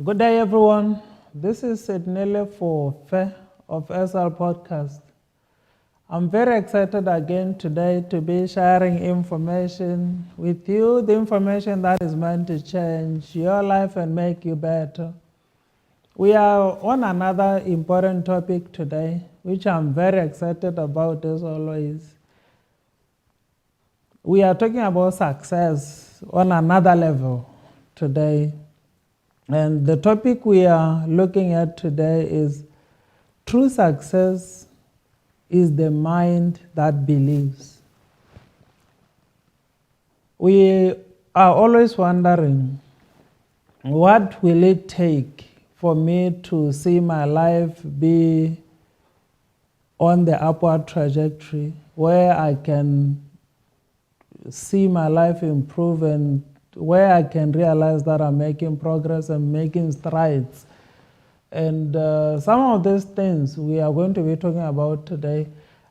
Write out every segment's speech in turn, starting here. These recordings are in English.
Good day, everyone. This is Sidnele for Fair of SL Podcast. I'm very excited again today to be sharing information with you, the information that is meant to change your life and make you better. We are on another important topic today, which I'm very excited about as always. We are talking about success on another level today. And the topic we are looking at today is true success is the mind that believes. We are always wondering, what will it take for me to see my life be on the upward trajectory where I can see my life improve and where I can realize that I'm making progress and making strides. And some of these things we are going to be talking about today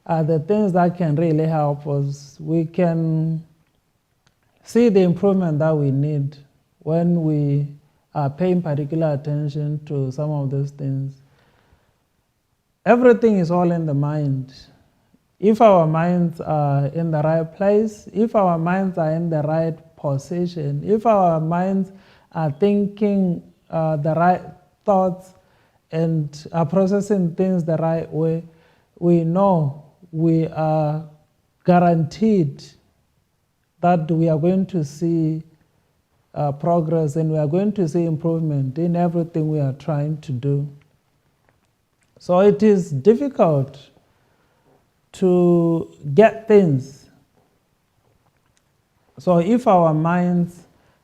are the things that can really help us. We can see the improvement that we need when we are paying particular attention to some of these things. Everything is all in the mind. If our minds are in the right place, if our minds are in the right position, if our minds are thinking the right thoughts and are processing things the right way, we know we are guaranteed that we are going to see progress and we are going to see improvement in everything we are trying to do. So it is difficult to get things. So if our minds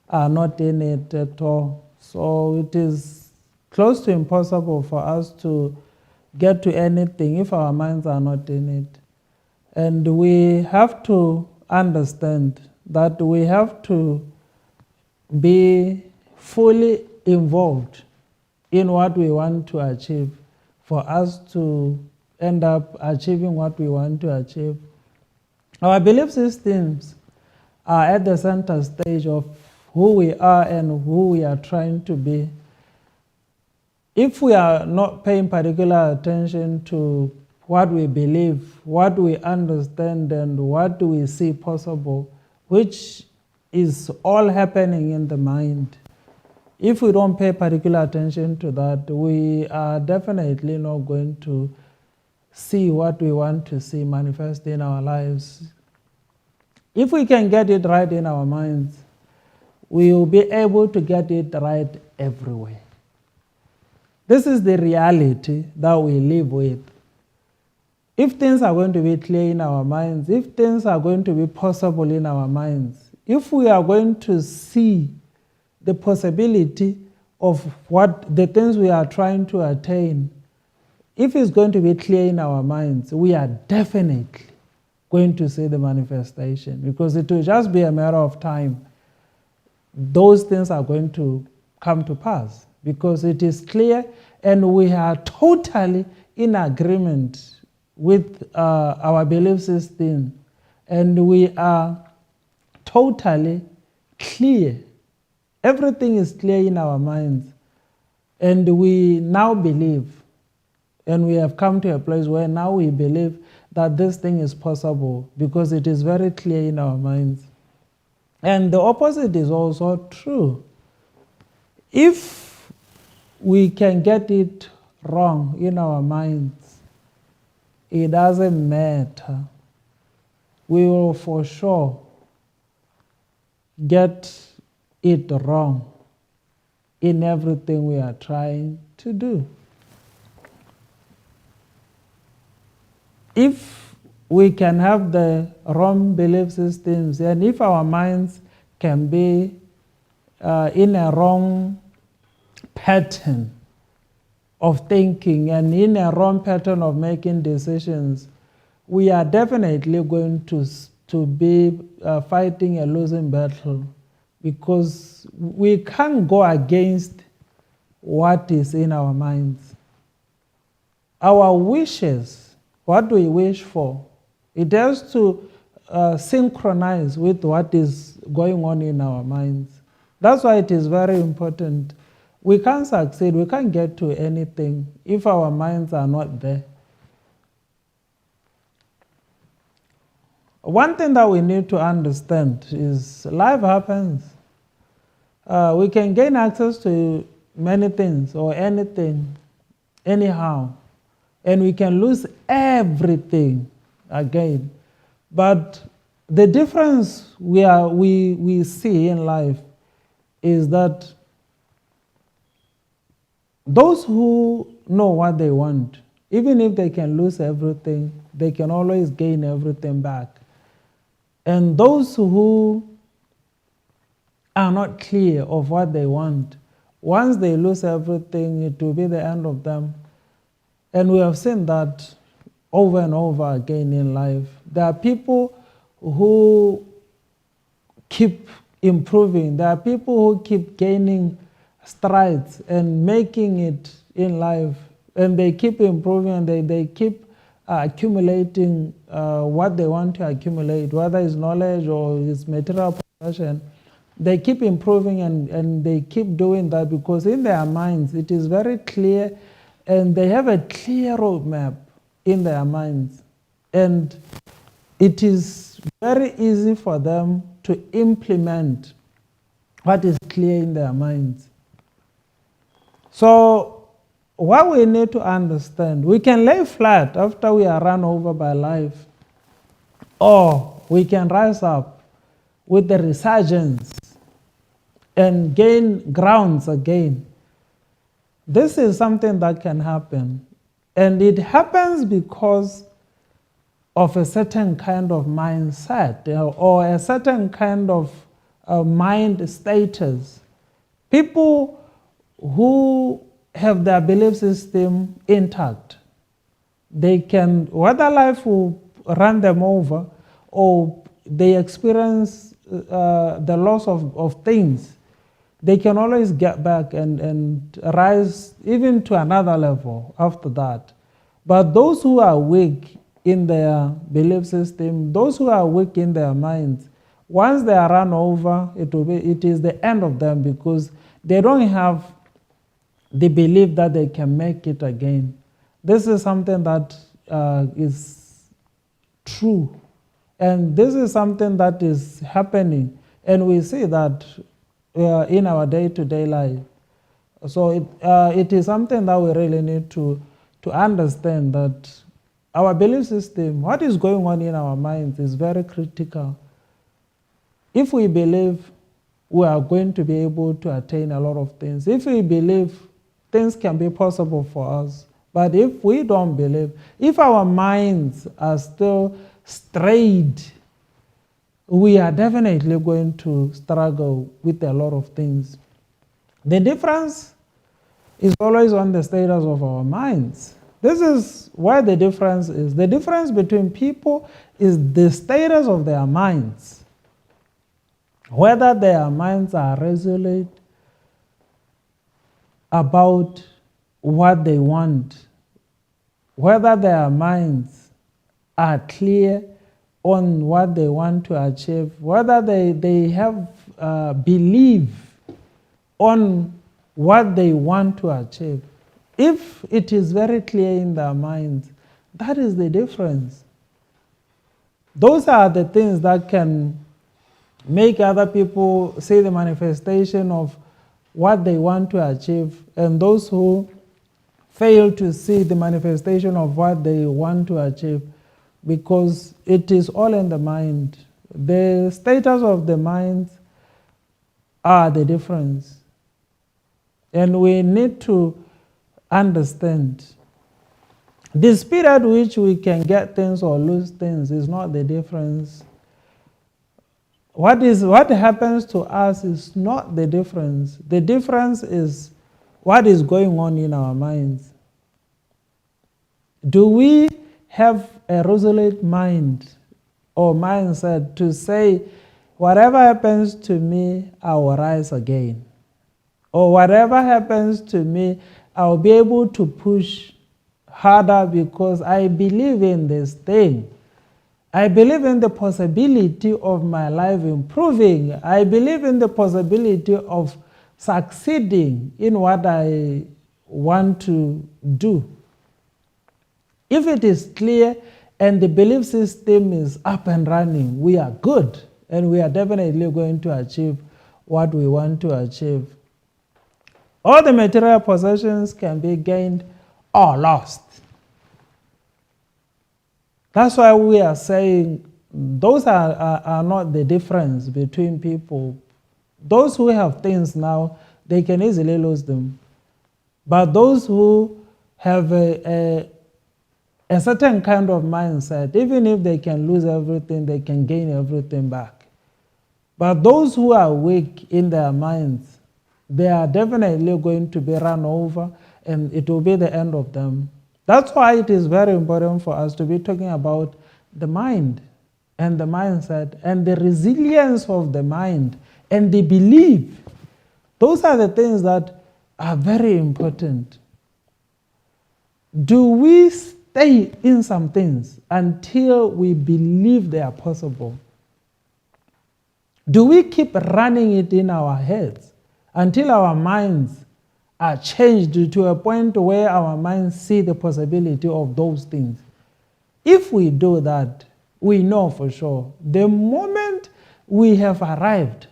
are not in it at all, so it is close to impossible for us to get to anything if our minds are not in it. And we have to understand that we have to be fully involved in what we want to achieve for us to end up achieving what we want to achieve. Our belief systems are at the center stage of who we are and who we are trying to be. If we are not paying particular attention to what we believe, what we understand, and what do we see possible, which is all happening in the mind, if we don't pay particular attention to that, we are definitely not going to see what we want to see manifest in our lives. If we can get it right in our minds, we will be able to get it right everywhere. This is the reality that we live with. If things are going to be clear in our minds, if things are going to be possible in our minds, if we are going to see the possibility of what the things we are trying to attain, if it's going to be clear in our minds, we are definitely going to see the manifestation, because it will just be a matter of time. Those things are going to come to pass because it is clear and we are totally in agreement with our belief system, and we are totally clear. Everything is clear in our minds, and we now believe, and we have come to a place where now we believe that this thing is possible because it is very clear in our minds. And the opposite is also true. If we can get it wrong in our minds, it doesn't matter. We will for sure get it wrong in everything we are trying to do. If we can have the wrong belief systems, and if our minds can be in a wrong pattern of thinking and in a wrong pattern of making decisions, we are definitely going to be fighting a losing battle, because we can't go against what is in our minds. Our wishes, what do we wish for? It has to synchronize with what is going on in our minds. That's why it is very important we can't succeed, we can't get to anything if our minds are not there. One thing that we need to understand is life happens. We can gain access to many things or anything, anyhow, and we can lose everything again. But the difference we see in life is that those who know what they want, even if they can lose everything, they can always gain everything back. And those who are not clear of what they want, once they lose everything, it will be the end of them. And we have seen that over and over again in life. There are people who keep improving. There are people who keep gaining strides and making it in life. And they keep improving and they keep accumulating what they want to accumulate, whether it's knowledge or it's material possession. They keep improving and they keep doing that because in their minds it is very clear and they have a clear roadmap in their minds. And it is very easy for them to implement what is clear in their minds. So what we need to understand, we can lay flat after we are run over by life, or we can rise up with the resurgence and gain grounds again. This is something that can happen. And it happens because of a certain kind of mindset or a certain kind of mind status. People who have their belief system intact, they can, whether life will run them over or they experience the loss of things, they can always get back and rise even to another level after that. But those who are weak in their belief system, those who are weak in their minds, once they are run over, it is the end of them because they don't have the belief that they can make it again. This is something that is true. And this is something that is happening. And we see that in our day-to-day life. So it is something that we really need to understand that our belief system, what is going on in our minds is very critical. If we believe we are going to be able to attain a lot of things, if we believe things can be possible for us, but if we don't believe, if our minds are still strayed, we are definitely going to struggle with a lot of things. The difference is always on the status of our minds. This is where the difference is. The difference between people is the status of their minds. Whether their minds are resolute about what they want, whether their minds are clear on what they want to achieve, whether they have belief on what they want to achieve. If it is very clear in their minds, that is the difference. Those are the things that can make other people see the manifestation of what they want to achieve, and those who fail to see the manifestation of what they want to achieve, because it is all in the mind. The status of the mind are the difference. And we need to understand the speed at which we can get things or lose things is not the difference. What happens to us is not the difference. The difference is what is going on in our minds. Do we have a resolute mind or mindset to say, whatever happens to me, I will rise again? Or whatever happens to me, I will be able to push harder because I believe in this thing. I believe in the possibility of my life improving. I believe in the possibility of succeeding in what I want to do. If it is clear and the belief system is up and running, we are good and we are definitely going to achieve what we want to achieve. All the material possessions can be gained or lost. That's why we are saying those are not the difference between people. Those who have things now, they can easily lose them. But those who have a certain kind of mindset, even if they can lose everything, they can gain everything back. But those who are weak in their minds, they are definitely going to be run over and it will be the end of them. That's why it is very important for us to be talking about the mind and the mindset and the resilience of the mind and the belief. Those are the things that are very important. Do we stay in some things until we believe they are possible? Do we keep running it in our heads until our minds are changed to a point where our minds see the possibility of those things? If we do that, we know for sure the moment we have arrived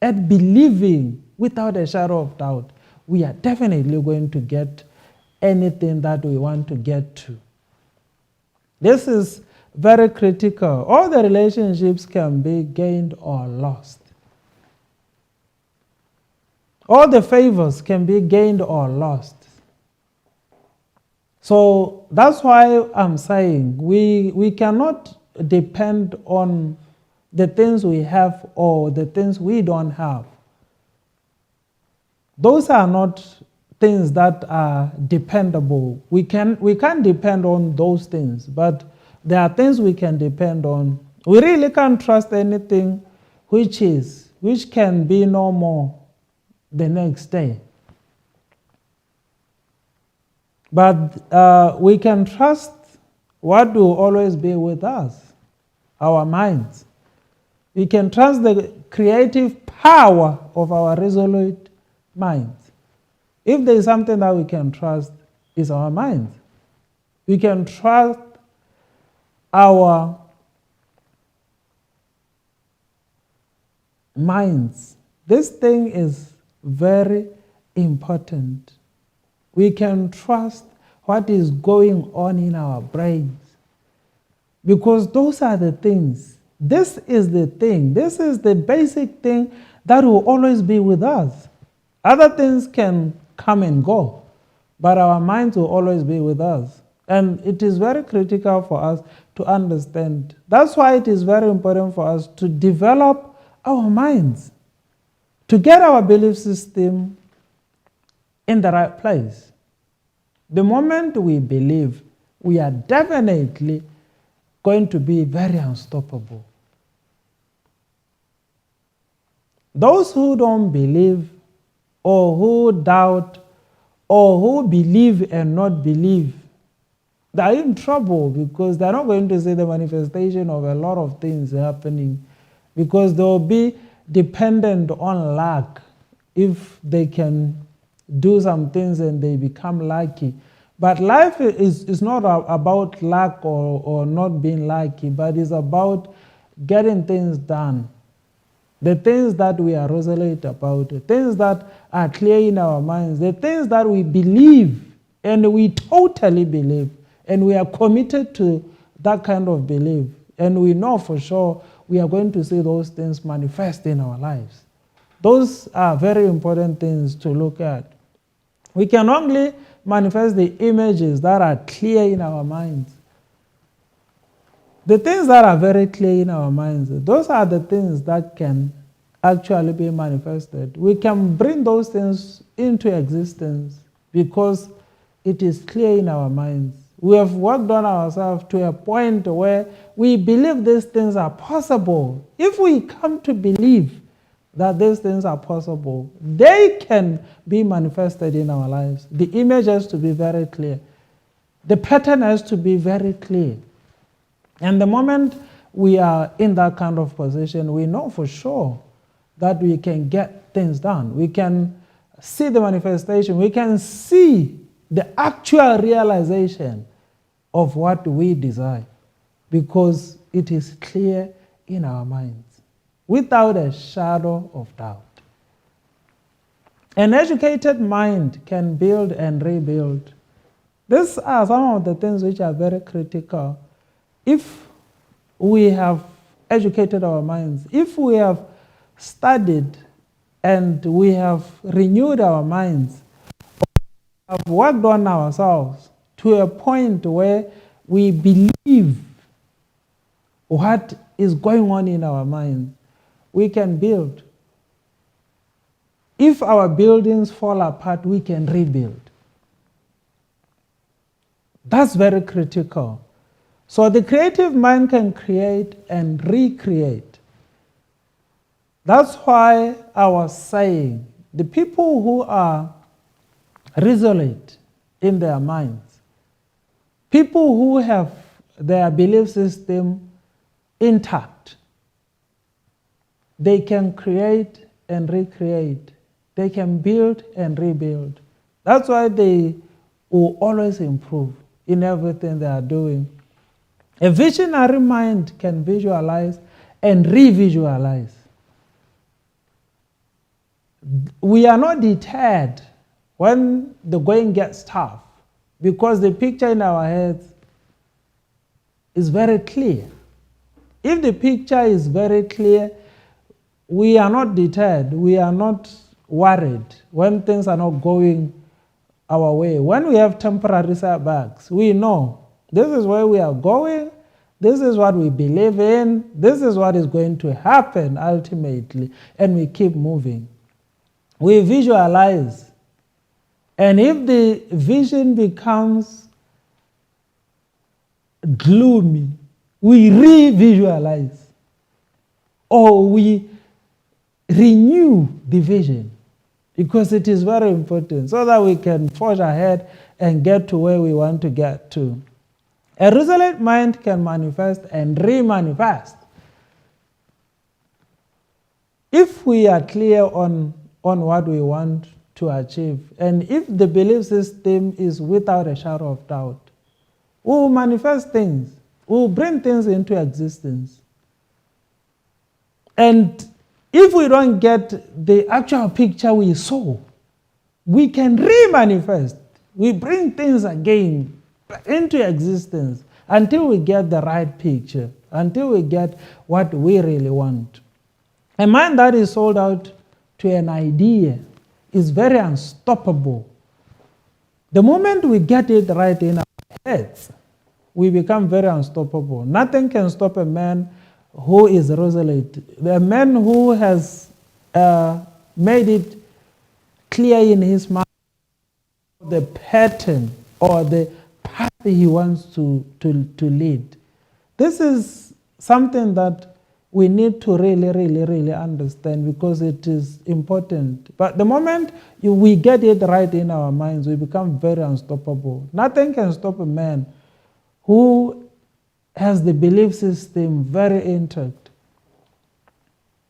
at believing without a shadow of doubt, we are definitely going to get anything that we want to get to. This is very critical. All the relationships can be gained or lost. All the favors can be gained or lost. So that's why I'm saying we cannot depend on the things we have or the things we don't have. Those are not things that are dependable. We can't depend on those things, but there are things we can depend on. We really can't trust anything which can be no more the next day. But we can trust what will always be with us, our minds. We can trust the creative power of our resolute minds. If there is something that we can trust, it's our minds. We can trust our minds. This thing is very important. We can trust what is going on in our brains because those are the things. This is the thing. This is the basic thing that will always be with us. Other things can come and go, but our minds will always be with us. And it is very critical for us to understand. That's why it is very important for us to develop our minds, to get our belief system in the right place. The moment we believe, we are definitely going to be very unstoppable. Those who don't believe, or who doubt, or who believe and not believe, they are in trouble because they are not going to see the manifestation of a lot of things happening because they will be dependent on luck. If they can do some things and they become lucky. But life is not about luck or not being lucky, but it's about getting things done. The things that we are resolute about, the things that are clear in our minds, the things that we believe and we totally believe and we are committed to that kind of belief. And we know for sure we are going to see those things manifest in our lives. Those are very important things to look at. We can only manifest the images that are clear in our minds. The things that are very clear in our minds, those are the things that can actually be manifested. We can bring those things into existence because it is clear in our minds. We have worked on ourselves to a point where we believe these things are possible. If we come to believe that these things are possible, they can be manifested in our lives. The image has to be very clear. The pattern has to be very clear. And the moment we are in that kind of position, we know for sure that we can get things done. We can see the manifestation. We can see the actual realization of what we desire because it is clear in our minds without a shadow of doubt. An educated mind can build and rebuild. These are some of the things which are very critical. If we have educated our minds, if we have studied and we have renewed our minds, have worked on ourselves to a point where we believe what is going on in our minds, we can build. If our buildings fall apart, we can rebuild. That's very critical. So the creative mind can create and recreate. That's why I was saying the people who are resolute in their minds, people who have their belief system intact, they can create and recreate. They can build and rebuild. That's why they will always improve in everything they are doing. A visionary mind can visualize and revisualize. We are not deterred when the going gets tough because the picture in our heads is very clear. If the picture is very clear, we are not deterred. We are not worried when things are not going our way. When we have temporary setbacks, we know this is where we are going, this is what we believe in, this is what is going to happen ultimately, and we keep moving. We visualize, and if the vision becomes gloomy, we re-visualize, or we renew the vision, because it is very important so that we can forge ahead and get to where we want to get to. A resolute mind can manifest and re-manifest. If we are clear on what we want to achieve, and if the belief system is without a shadow of doubt, we will manifest things, we will bring things into existence. And if we don't get the actual picture we saw, we can re-manifest. We bring things again into existence until we get the right picture, until we get what we really want. A mind that is sold out to an idea is very unstoppable. The moment we get it right in our heads, we become very unstoppable. Nothing can stop a man who is resolute. A man who has made it clear in his mind the pattern or the path he wants to lead. This is something that we need to really understand because it is important. But the moment we get it right in our minds, we become very unstoppable. Nothing can stop a man who has the belief system very intact.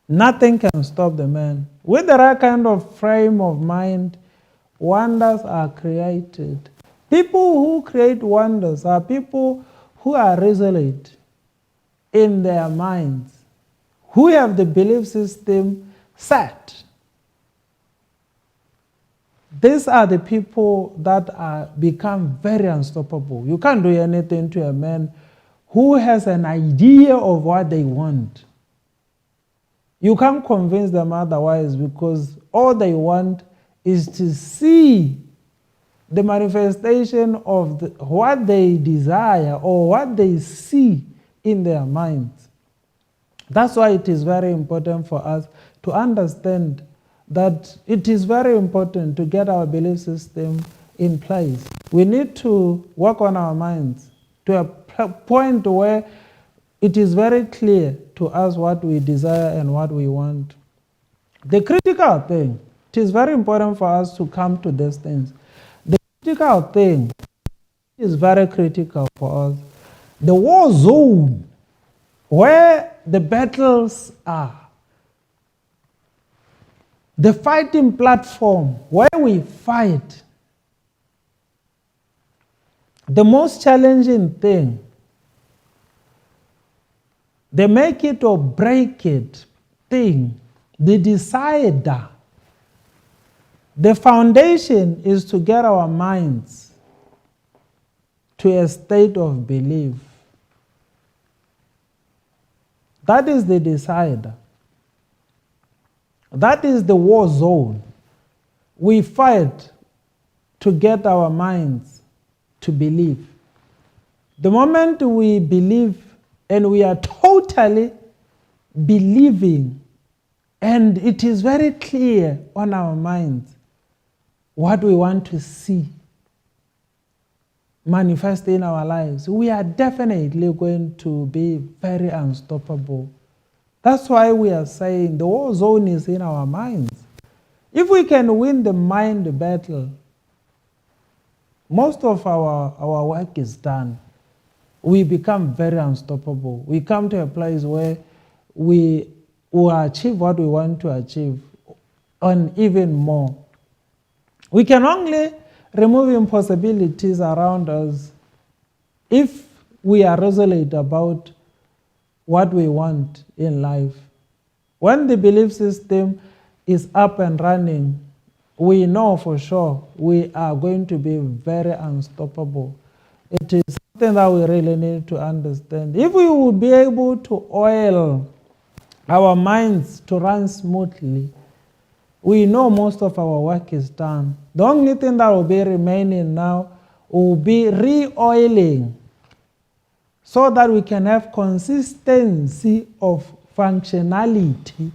Nothing can stop the man. With the right kind of frame of mind, wonders are created. People who create wonders are people who are resolute in their minds, who have the belief system set. These are the people that become very unstoppable. You can't do anything to a man who has an idea of what they want. You can't convince them otherwise because all they want is to see the manifestation of what they desire or what they see in their minds. That's why it is very important for us to understand that it is very important to get our belief system in place. We need to work on our minds to a point where it is very clear to us what we desire and what we want. The critical thing, it is very important for us to come to these things. The critical thing is very critical for us. The war zone, where the battles are, the fighting platform where we fight, the most challenging thing, the make it or break it thing, the decider, the foundation is to get our minds to a state of belief. That is the decider. That is the war zone. We fight to get our minds to believe. The moment we believe and we are totally believing, and it is very clear on our minds what we want to see manifest in our lives, we are definitely going to be very unstoppable. That's why we are saying the war zone is in our minds. If we can win the mind battle, most of our work is done. We become very unstoppable. We come to a place where we will achieve what we want to achieve, and even more. We can only remove impossibilities around us if we are resolute about what we want in life. When the belief system is up and running, we know for sure we are going to be very unstoppable. It is something that we really need to understand. If we would be able to oil our minds to run smoothly, we know most of our work is done. The only thing that will be remaining now will be re-oiling so that we can have consistency of functionality.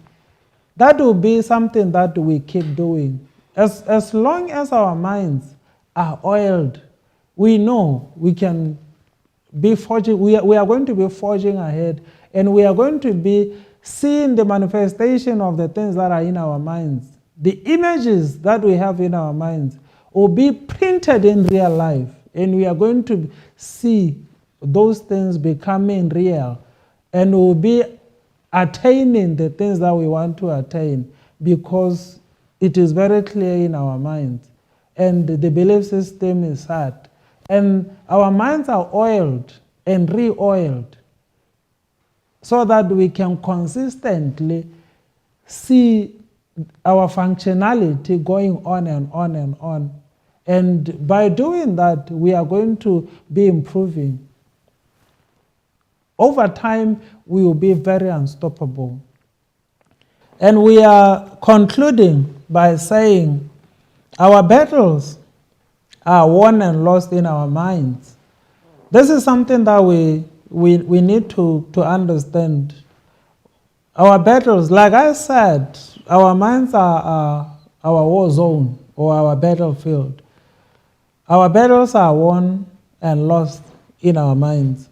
That will be something that we keep doing. As long as our minds are oiled, we know we can be forging, we are going to be forging ahead, and we are going to be seeing the manifestation of the things that are in our minds. The images that we have in our minds will be printed in real life, and we are going to see those things becoming real, and we'll be attaining the things that we want to attain because it is very clear in our minds, and the belief system is set, and our minds are oiled and re-oiled so that we can consistently see our functionality going on and on and on. And by doing that, we are going to be improving. Over time, we will be very unstoppable. And we are concluding by saying our battles are won and lost in our minds. This is something that we need to understand. Our battles, like I said, our minds are our war zone or our battlefield. Our battles are won and lost in our minds.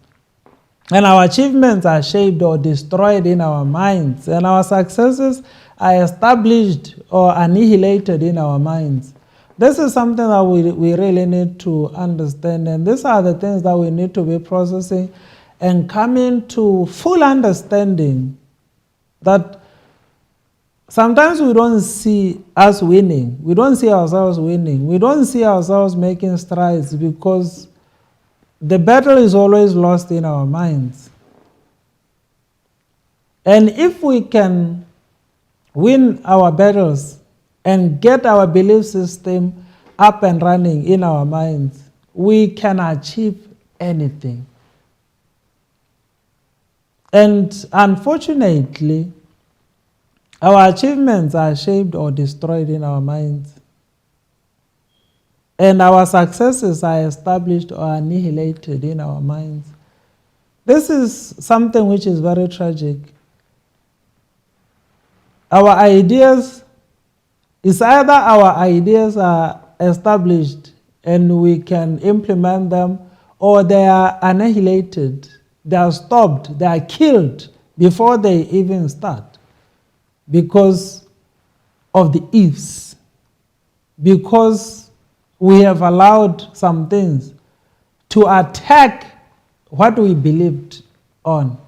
And our achievements are shaped or destroyed in our minds. And our successes are established or annihilated in our minds. This is something that we really need to understand. And these are the things that we need to be processing and coming to full understanding that sometimes we don't see us winning. We don't see ourselves winning. We don't see ourselves making strides because the battle is always lost in our minds. And if we can win our battles and get our belief system up and running in our minds, we can achieve anything. And unfortunately, our achievements are shaped or destroyed in our minds. And our successes are established or annihilated in our minds. This is something which is very tragic. Our ideas, it's either our ideas are established and we can implement them, or they are annihilated, they are stopped, they are killed before they even start because of the ifs, because we have allowed some things to attack what we believed on.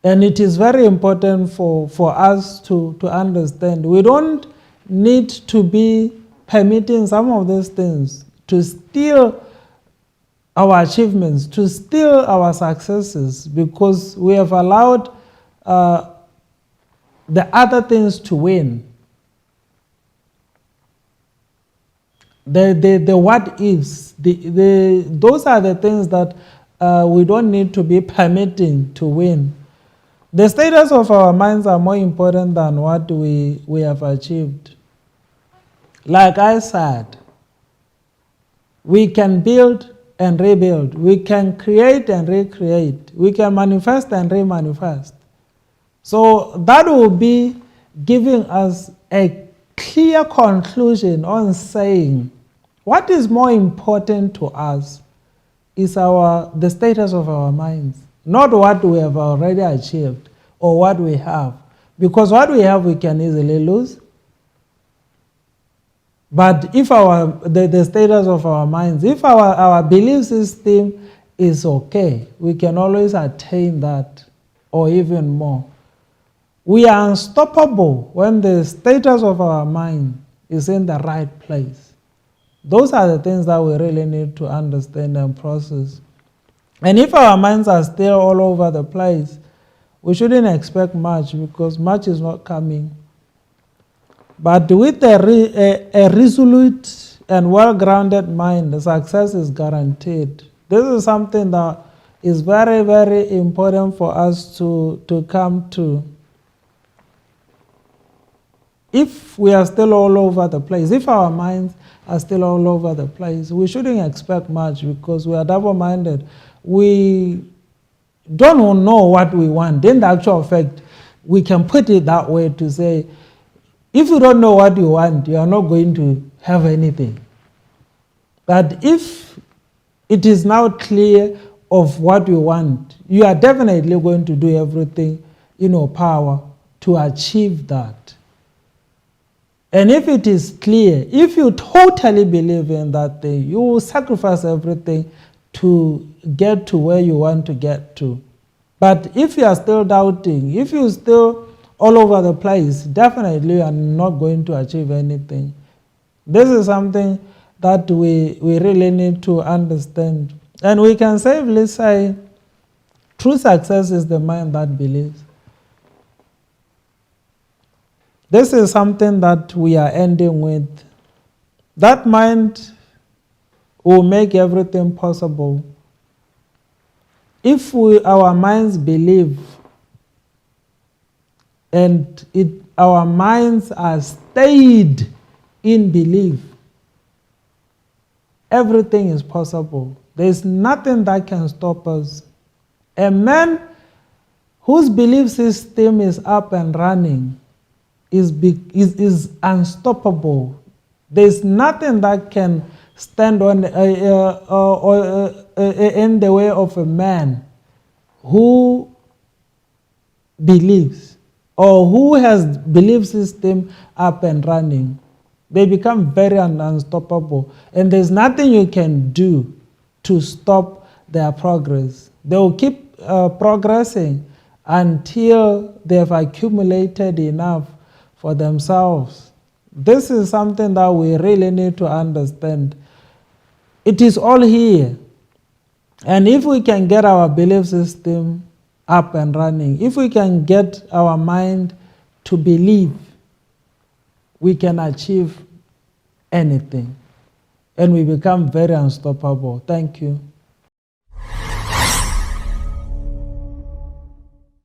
And it is very important for us to understand. We don't need to be permitting some of these things to steal our achievements, to steal our successes, because we have allowed the other things to win. The what ifs, those are the things that we don't need to be permitting to win. The status of our minds are more important than what we have achieved. Like I said, we can build and rebuild. We can create and recreate. We can manifest and remanifest. So that will be giving us a clear conclusion on saying what is more important to us is the status of our minds, not what we have already achieved or what we have. Because what we have we can easily lose. But if the status of our minds, if our belief system is okay, we can always attain that or even more. We are unstoppable when the status of our mind is in the right place. Those are the things that we really need to understand and process. And if our minds are still all over the place, we shouldn't expect much, because much is not coming. But with a resolute and well-grounded mind, the success is guaranteed. This is something that is very, very important for us to come to. If we are still all over the place, if our minds are still all over the place, we shouldn't expect much, because we are double-minded. We don't know what we want. In the actual fact, we can put it that way to say, if you don't know what you want, you are not going to have anything. But if it is now clear of what you want, you are definitely going to do everything in your power to achieve that. And if it is clear, if you totally believe in that thing, you will sacrifice everything to get to where you want to get to. But if you are still doubting, if you still all over the place, definitely you are not going to achieve anything. This is something that we really need to understand. And we can safely say, true success is the mind that believes. This is something that we are ending with. That mind will make everything possible. If our minds believe, and our minds are stayed in belief, everything is possible. There is nothing that can stop us. A man whose belief system is up and running is unstoppable. There is nothing that can stand on in the way of a man who believes, or who has belief system up and running. They become very unstoppable, and there's nothing you can do to stop their progress. They will keep progressing until they have accumulated enough for themselves. This is something that we really need to understand. It is all here. And if we can get our belief system up and running, if we can get our mind to believe, we can achieve anything. And we become very unstoppable. Thank you.